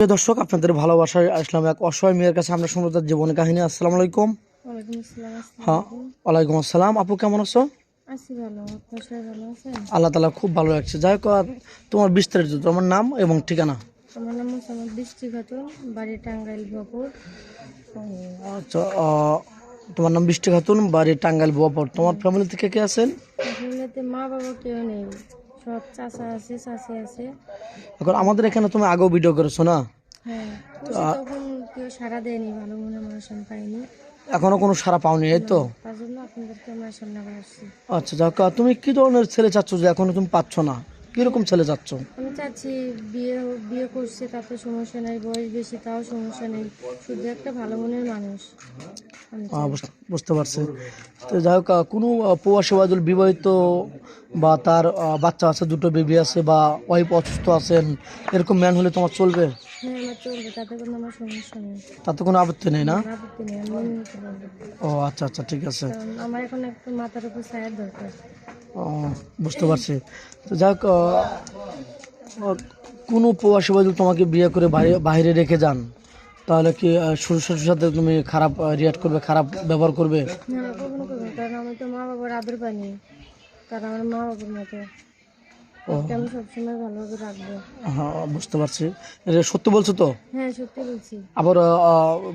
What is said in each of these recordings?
প্রিয় দর্শক, আপনাদের ভালোবাসায় আসলাম এক অসহায় মেয়ের কাছে। আমরা শুনবো তার জীবনের কাহিনী। আসসালামু আলাইকুম। ওয়ালাইকুম আসসালাম। হ্যাঁ, ওয়ালাইকুম আসসালাম। আপু কেমন আছো? আছি ভালো, আপনার সবাই ভালো আছেন? আল্লাহ তালা খুব ভালো লাগছে। যাই হোক, তোমার বিস্তারিত তোমার নাম এবং ঠিকানা। আমার নাম মোসাম্মদ বৃষ্টি খাতুন, বাড়ি টাঙ্গাইল ভপুর। আচ্ছা, তোমার নাম বৃষ্টি খাতুন, বাড়ি টাঙ্গাইল বুয়াপুর। তোমার ফ্যামিলি থেকে কে আছেন? ফ্যামিলিতে মা বাবা কেউ নেই, সব চাচা আছে চাচি আছে। এখন আমাদের এখানে তুমি আগেও ভিডিও করেছো না? হ্যাঁ, খুশি তখন কেউ সাড়া দেয়নি, ভালো মনে মানুষ আমি পাইনি। এখনো কোনো সাড়া পাওনি, এই তো? তার জন্য আপনাদের ক্যামেরার সামনে আবার আসছি। আচ্ছা, যাই হোক, তুমি কি ধরনের ছেলে চাচ্ছ যে এখনো তুমি পাচ্ছ না? কিরকম ছেলে চাচ্ছ? আমি চাচ্ছি বিয়ে বিয়ে করছে, তাতে সমস্যা নেই, বয়স বেশি তাও সমস্যা নেই, শুধু একটা ভালো মনের মানুষ আমি চাই। বুঝতে পারছি। তো যাই হোক, কোনো প্রবাসী বাদুল বিবাহিত বা তার বাচ্চা আছে, দুটো বেবি আছে, বা ওয়াইফ অসুস্থ আছেন, এরকম ম্যান হলে তোমার চলবে? হ্যাঁ, আমার চলবে, তাতে কোনো আমার সমস্যা নেই। তাতে কোনো আপত্তি নেই না? আপত্তি নেই, আমি মেনে নিতে পারবো। ও আচ্ছা আচ্ছা, ঠিক আছে। কারণ আমার এখন একটু মাথার উপর ছায়ার দরকার। ও, বুঝতে পারছি। তো যাই হোক, কোনো প্রবাসী বাদুল তোমাকে বিয়ে করে বাইরে রেখে যান, তাহলে কি শ্বশুর শাশুড়ির সাথে তুমি খারাপ রিয়াক্ট করবে, খারাপ ব্যবহার করবে? না, কখনো করবো না, কারণ আমি তো মা বাবার আদর পাইনি, তারা আমার মা বাবার মতো, তাকে আমি সবসময় ভালোভাবে রাখবো। হ্যাঁ, বুঝতে পারছি। এটা সত্যি বলছো তো? হ্যাঁ, সত্যি বলছি। আবার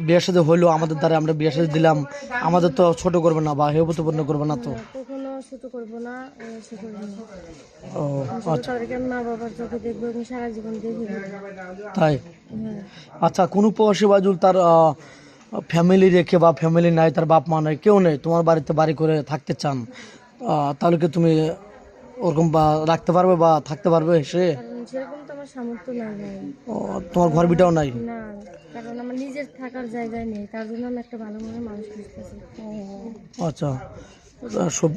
বিয়ের সাথে হইলো আমাদের দ্বারা, আমরা বিয়ের সাথে দিলাম, আমাদের তো ছোট করবে না বা হেয়প্রতিপন্ন করবে না তো? কখনো ছোট করবো না, সে করবো না। ও শুধু তাদেরকে আমি মা বাবার চোখে দেখবো এবং সারা জীবন দেখবো। তাই? হ্যাঁ। আচ্ছা, কোনো প্রবাসী বাজুল তার ফ্যামিলি রেখে বা ফ্যামিলি নাই, তার বাপ মা নাই, কেউ নেই, তোমার বাড়িতে বাড়ি করে থাকতে চান, তাহলে কি তুমি ওরকম বা রাখতে পারবে বা থাকতে পারবে সে? কারণ সেরকম তো আমার সামর্থ্য নাই ভাই। তোমার ঘর বিটাও নাই? না, কারণ আমার নিজের থাকার জায়গায় নেই, তার জন্য আমি একটা ভালো মনের মানুষ খুঁজতেছি। আচ্ছা, সব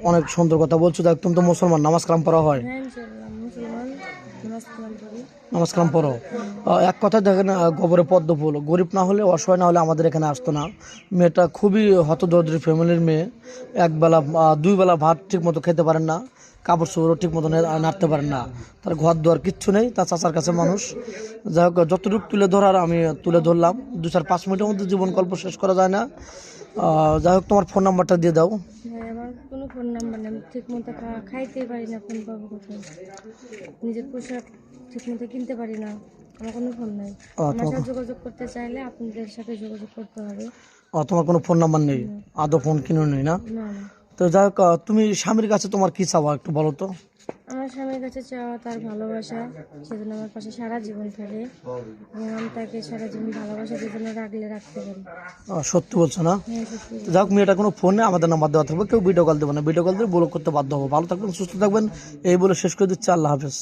অনেক সুন্দর কথা বলছো। দেখ, তুমি তো মুসলমান, নামাজ কালাম পড়া হয়? হ্যাঁ, ইনশাআল্লাহ মুসলমান, নামাজ কালাম পড়ি। নামাজ কালাম পড়ো? এক কথা দেখেন, গোবরে পদ্ম ফুল, গরিব না হলে, অসহায় না হলে আমাদের এখানে আসতো না। মেয়েটা খুবই হতদরিদ্র ফ্যামিলির মেয়ে। একবেলা দুই বেলা ভাত ঠিক মতো খেতে পারেন না, কাপড় চোপড়ও ঠিক মতো নাড়তে পারেন না, তার ঘর দুয়ার কিচ্ছু নেই, তার চাচার কাছে মানুষ। যাই হোক, যতটুকু তুলে ধরার আমি তুলে ধরলাম। 2-4-5 মিনিটের মধ্যে জীবন গল্প শেষ করা যায় না। যাই হোক, তোমার ফোন নাম্বারটা দিয়ে দাও। হ্যাঁ, আমার কোনো ফোন নাম্বার নেই, আমি ঠিক মতো খাইতে পারি না, ফোন পাবো কোথায়? নিজের পোশাক ঠিক মতো কিনতে পারি না, আমার কোনো ফোন নাই। আমার সাথে যোগাযোগ করতে চাইলে আপনাদের সাথে যোগাযোগ করতে হবে। তোমার কোনো ফোন নাম্বার নেই? আদৌ ফোন কিনে নেই না? না, না। তো যাই হোক, তুমি স্বামীর কাছে তোমার কি চাওয়া একটু বলো তো? আমার স্বামীর কাছে চাওয়া তার ভালোবাসা, সেজন্য আমার পাশে সারা জীবন থাকে, এবং আমি তাকে সারা জীবন ভালোবাসা দিয়ে জন্য রাখলে রাখতে পারি। সত্যি বলছো না? হ্যাঁ, সত্যি। তো যাই হোক, মেয়েটা কোনো ফোনে আমাদের নাম্বার দেওয়া থাকবে, কেউ ভিডিও কল দেবে না, ভিডিও কল দিয়ে ব্লক করতে বাধ্য হবো। ভালো থাকবেন, সুস্থ থাকবেন, এই বলে শেষ করে দিচ্ছি। আল্লাহ হাফেজ।